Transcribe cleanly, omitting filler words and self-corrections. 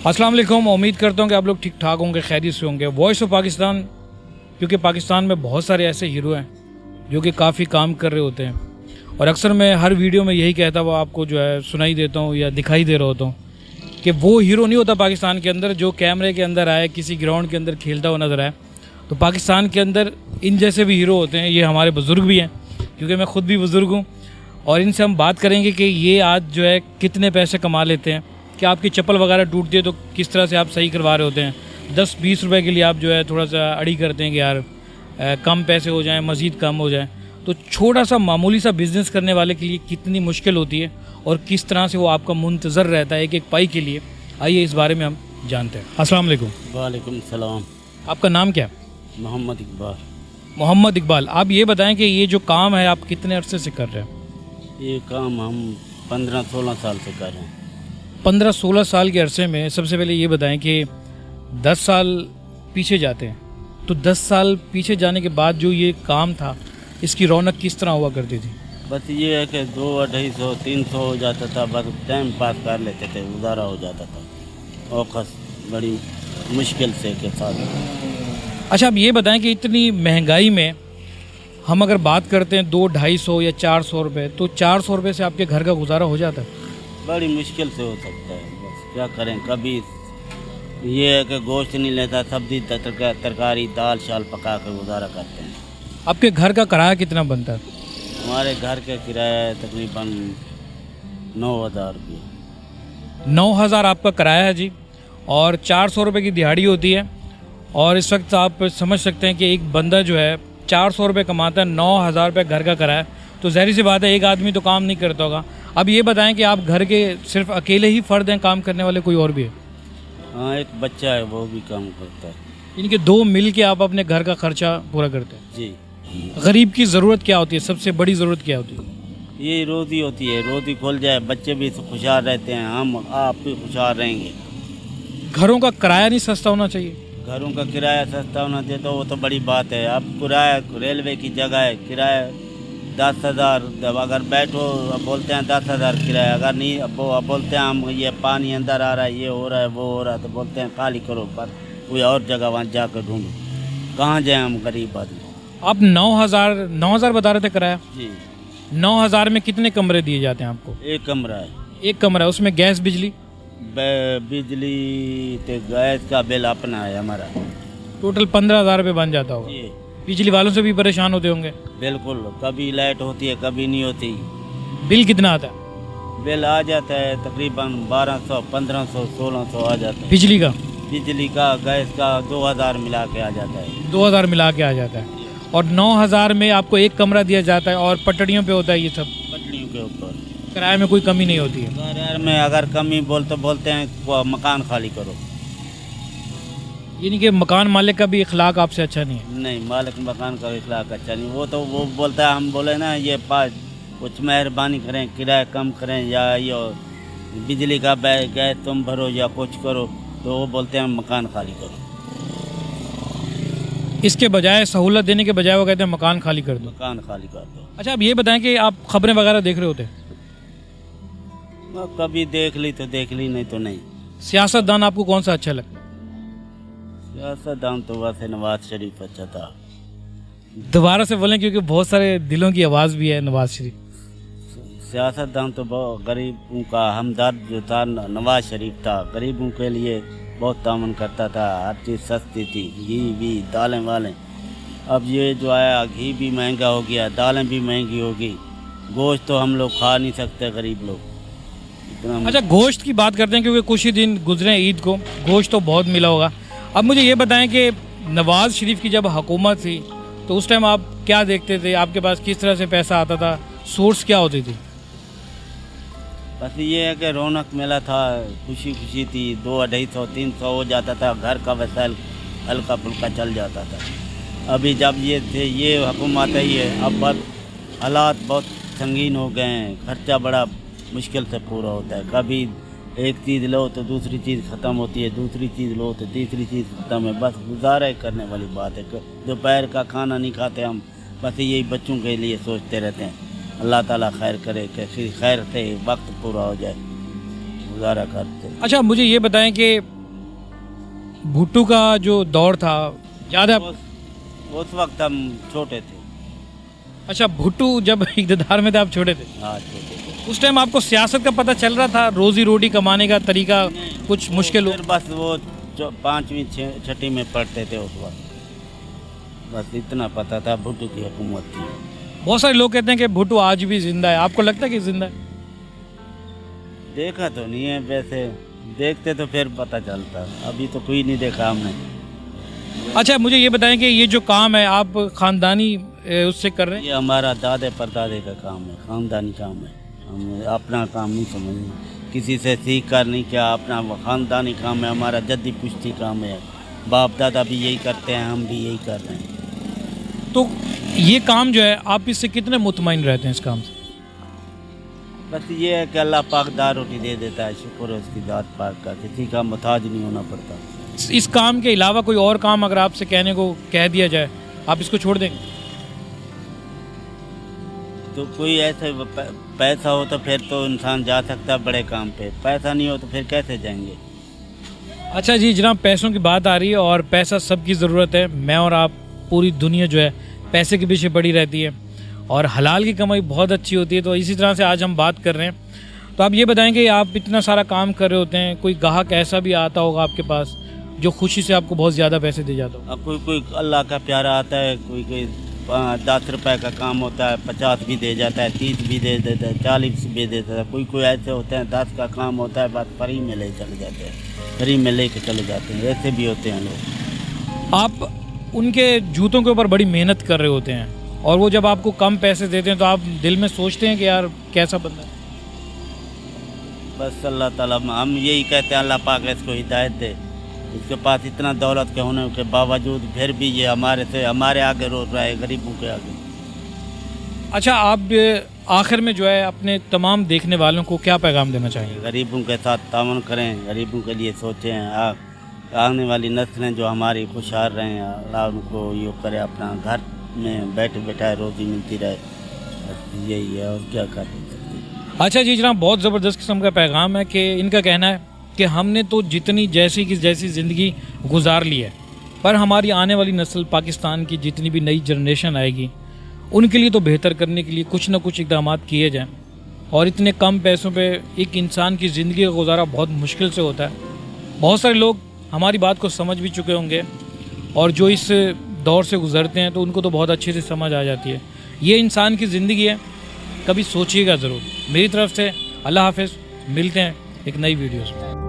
अस्सलाम वालेकुम। उम्मीद करता हूँ कि आप लोग ठीक ठाक होंगे, खैरियत से होंगे। वॉइस ऑफ पाकिस्तान, क्योंकि पाकिस्तान में बहुत सारे ऐसे हीरो हैं जो कि काफ़ी काम कर रहे होते हैं, और अक्सर मैं हर वीडियो में यही कहता हुआ आपको जो है सुनाई देता हूँ या दिखाई दे रहा होता हूँ कि वो हीरो नहीं होता पाकिस्तान के अंदर जो कैमरे के अंदर आए, किसी ग्राउंड के अंदर खेलता हुआ नज़र आए। तो पाकिस्तान के अंदर इन जैसे भी हीरो होते हैं। ये हमारे बुज़ुर्ग भी हैं, क्योंकि मैं ख़ुद भी बुज़ुर्ग हूँ, और इनसे हम बात करेंगे कि ये आज जो है कितने पैसे कमा लेते हैं, कि आपकी चप्पल वगैरह टूटती है तो किस तरह से आप सही करवा रहे होते हैं। 10-20 रुपए के लिए आप जो है थोड़ा सा अड़ी करते हैं कि यार कम पैसे हो जाएं, मज़ीद कम हो जाए। तो छोटा सा मामूली सा बिज़नेस करने वाले के लिए कितनी मुश्किल होती है और किस तरह से वो आपका मुंतज़र रहता है एक एक पाई के लिए। आइए इस बारे में हम जानते हैं। अस्सलाम वालेकुम। वालेकुम सलाम। आपका नाम क्या है? मोहम्मद इकबाल। मोहम्मद इकबाल, आप ये बताएं कि ये जो काम है आप कितने अरसे से कर रहे हैं? ये काम हम 15-16 साल से कर रहे हैं। 15-16 साल के अरसे में सबसे पहले ये बताएं कि 10 साल पीछे जाते हैं, तो 10 साल पीछे जाने के बाद जो ये काम था इसकी रौनक किस तरह हुआ करती थी? बस ये है कि 200-250-300 हो जाता था, बस टाइम पास कर लेते थे, गुजारा हो जाता था। औखस बड़ी मुश्किल से के साथ। अच्छा, आप ये बताएं कि इतनी महंगाई में हम अगर बात करते हैं 200-250 या 400 रुपये, तो 400 रुपये से आपके घर का गुजारा हो जाता है? बड़ी मुश्किल से हो सकता है। बस क्या करें, कभी ये है कि गोश्त नहीं लेता, सब्जी तरकारी दाल शाल पका कर गुजारा करते हैं। आपके घर का किराया कितना बनता है? हमारे घर का किराया तकरीबन 9,000 रुपये। 9,000 आपका किराया है जी, और 400 रुपये की दिहाड़ी होती है। और इस वक्त आप समझ सकते हैं कि एक बंदा जो है 400 रुपये कमाता है, 9,000 रुपये घर का किराया, तो ज़ाहिर सी बात है एक आदमी तो काम नहीं करता होगा। अब ये बताएं कि आप घर के सिर्फ अकेले ही फ़र्द हैं, काम करने वाले कोई और भी है? हाँ, एक बच्चा है, वो भी काम करता है। इनके दो मिल के आप अपने घर का खर्चा पूरा करते हैं? जी। गरीब की ज़रूरत क्या होती है, सबसे बड़ी ज़रूरत क्या होती है? ये रोज़ी होती है, रोज़ी खुल जाए बच्चे भी खुशहाल रहते हैं, हम आप भी खुशहाल रहेंगे। घरों का किराया नहीं सस्ता होना चाहिए? घरों का किराया सस्ता होना चाहिए तो वो तो बड़ी बात है। अब किराया रेलवे की जगह है, किराया 10,000। जब अगर बैठो अब बोलते हैं 10,000 किराया, अगर नहीं अब बोलते हैं हम ये पानी अंदर आ रहा है, ये हो रहा है, वो हो रहा है, तो बोलते हैं खाली करो, पर कोई और जगह वहाँ जाकर ढूंढो। कहाँ जाए हम गरीब आदमी। आप 9,000 बता रहे थे किराया? जी। 9,000 में कितने कमरे दिए जाते हैं आपको? एक कमरा है। एक कमरा है, उसमें गैस बिजली? बिजली तो गैस का बिल अपना है हमारा। टोटल 15,000 रुपये बन जाता होगा। जी। बिजली वालों से भी परेशान होते होंगे? बिल्कुल, कभी लाइट होती है, कभी नहीं होती। बिल कितना आता है? बिल आ जाता है तकरीबन 1200, 1500, 1600 आ जाता है। बिजली का? बिजली का, गैस का 2000 मिला के आ जाता है। 2000 मिला के आ जाता है। और 9,000 में आपको एक कमरा दिया जाता है, और पटड़ियों पे होता है ये सब? पटरियों के ऊपर। किराए में कोई कमी नहीं होती है? किराए में अगर कमी बोलते हैं वो मकान खाली करो। यानी कि मकान मालिक का भी इखलाक आपसे अच्छा नहीं है? नहीं, मालिक मकान का इखलाक अच्छा नहीं। वो तो वो बोलता है, हम बोले ना ये कुछ मेहरबानी करें, किराया कम करें, या ये बिजली का गैस तुम भरो या कुछ करो, तो वो बोलते हैं मकान खाली करो। इसके बजाय सहूलत देने के बजाय वो कहते हैं मकान खाली कर दो। मकान खाली कर दो। अच्छा, आप ये बताएं कि आप खबरें वगैरह देख रहे होते हैं? कभी देख ली तो देख ली, नहीं तो नहीं। सियासतदान आपको कौन सा अच्छा लगता है? सियासतदान तो वैसे नवाज शरीफ अच्छा था। दोबारा से बोलें, क्योंकि बहुत सारे दिलों की आवाज़ भी है नवाज शरीफ। सियासतदान तो बहुत गरीबों का हमदर्द जो था, नवाज शरीफ था। गरीबों के लिए बहुत तामन करता था, हर चीज़ सस्ती थी, घी भी, दालें वालें। अब ये जो आया, घी भी महंगा हो गया, दालें भी महंगी हो गई, गोश्त तो हम लोग खा नहीं सकते गरीब लोग इतना। अच्छा, गोश्त की बात करते हैं, क्योंकि कुछ ही दिन गुजरे ईद को, गोश्त तो बहुत मिला होगा। अब मुझे ये बताएं कि नवाज शरीफ की जब हुकूमत थी तो उस टाइम आप क्या देखते थे? आपके पास किस तरह से पैसा आता था? सोर्स क्या होती थी? बस ये है कि रौनक मेला था, खुशी खुशी थी। 200-250-300 हो जाता था, घर का वसाइल हल्का फुल्का चल जाता था। अभी जब ये हुकूमत आई है, अब हालात बहुत संगीन हो गए हैं, खर्चा बड़ा मुश्किल से पूरा होता है। कभी एक चीज़ लो तो दूसरी चीज़ ख़त्म होती है, दूसरी चीज़ लो तो तीसरी चीज़ ख़त्म है। बस गुजारा करने वाली बात है। दोपहर का खाना नहीं खाते हम, बस यही बच्चों के लिए सोचते रहते हैं। अल्लाह ताला खैर करे कि खैर से वक्त पूरा हो जाए, गुजारा करते। अच्छा, मुझे ये बताएं कि भुट्टो का जो दौर था याद है? उस वक्त हम छोटे थे। अच्छा, भुट्टो जब इक़्तिदार में थे आप छोटे थे? हाँ छोटे थे। उस टाइम आपको सियासत का पता चल रहा था? रोजी रोटी कमाने का तरीका कुछ मुश्किल हो? फिर बस वो जो 5वीं 6वीं में पढ़ते थे उस वक्त, बस इतना पता था भुट्टो की हुकूमत थी। बहुत सारे लोग कहते हैं कि भुट्टो आज भी जिंदा है, आपको लगता है कि जिंदा है? देखा तो नहीं है, वैसे देखते तो फिर पता चलता, अभी तो कोई नहीं देखा हमने। अच्छा, मुझे ये बताएं कि ये जो काम है आप खानदानी उससे कर रहे हैं? ये हमारा दादे परदादे का काम है, खानदानी काम है। हम अपना काम नहीं समझते, किसी से सीख कर नहीं किया, अपना खानदानी काम है, हमारा जद्दी पुश्ती काम है। बाप दादा भी यही करते हैं, हम भी यही कर रहे हैं। तो ये काम जो है आप इससे कितने मुतमईन रहते हैं इस काम से? बस ये है कि अल्लाह पाक दार रोटी दे देता है, शुक्र है उसकी दात पाक का, किसी का मुताज नहीं होना पड़ता। इस काम के अलावा कोई और काम अगर आपसे कहने को कह दिया जाए, आप इसको छोड़ देंगे? तो कोई ऐसे पैसा हो तो फिर तो इंसान जा सकता है बड़े काम पे, पैसा नहीं हो तो फिर कैसे जाएंगे। अच्छा जी जनाब, पैसों की बात आ रही है और पैसा सबकी ज़रूरत है। मैं और आप, पूरी दुनिया जो है पैसे के पीछे पड़ी रहती है और हलाल की कमाई बहुत अच्छी होती है। तो इसी तरह से आज हम बात कर रहे हैं। तो आप ये बताएंगे, आप इतना सारा काम कर रहे होते हैं, कोई ग्राहक ऐसा भी आता होगा आपके पास जो खुशी से आपको बहुत ज़्यादा पैसे दे जाता होगा? कोई अल्लाह का प्यारा आता है, कोई 10 रुपए का काम होता है 50 भी दे जाता है, 30 भी दे देता है, 40 भी दे देता है। कोई ऐसे होते हैं 10 का काम होता है, बस फ्री में ले चले जाते हैं, फ्री में ले के चले जाते हैं, ऐसे भी होते हैं लोग। आप उनके जूतों के ऊपर बड़ी मेहनत कर रहे होते हैं और वो जब आपको कम पैसे देते हैं तो आप दिल में सोचते हैं कि यार कैसा बंदा है? बस अल्लाह ताला, हम यही कहते हैं अल्लाह पाक इसको हिदायत दे। इसके पास इतना दौलत के होने के बावजूद फिर भी ये हमारे आगे रो रहा है, गरीबों के आगे। अच्छा, आप आखिर में जो है अपने तमाम देखने वालों को क्या पैगाम देना चाहेंगे? गरीबों के साथ तावन करें, गरीबों के लिए सोचें, आने वाली नस्लें जो हमारी खुशहाल रहें, अल्लाह उनको ये करे, अपना घर में बैठे बैठाए रोज़ी मिलती रहे, बस यही है और क्या कर सकते। अच्छा जी जनाब, बहुत ज़बरदस्त किस्म का पैगाम है कि इनका कहना है कि हमने तो जितनी जैसी की जैसी ज़िंदगी गुजार ली है, पर हमारी आने वाली नस्ल, पाकिस्तान की जितनी भी नई जनरेशन आएगी, उनके लिए तो बेहतर करने के लिए कुछ ना कुछ इक़दाम किए जाएं। और इतने कम पैसों पे एक इंसान की ज़िंदगी का गुजारा बहुत मुश्किल से होता है। बहुत सारे लोग हमारी बात को समझ भी चुके होंगे और जो इस दौर से गुज़रते हैं तो उनको तो बहुत अच्छे से समझ आ जाती है। ये इंसान की ज़िंदगी है, कभी सोचिएगा ज़रूर। मेरी तरफ से अल्लाह हाफ़िज़, मिलते हैं एक नई वीडियोज़ में।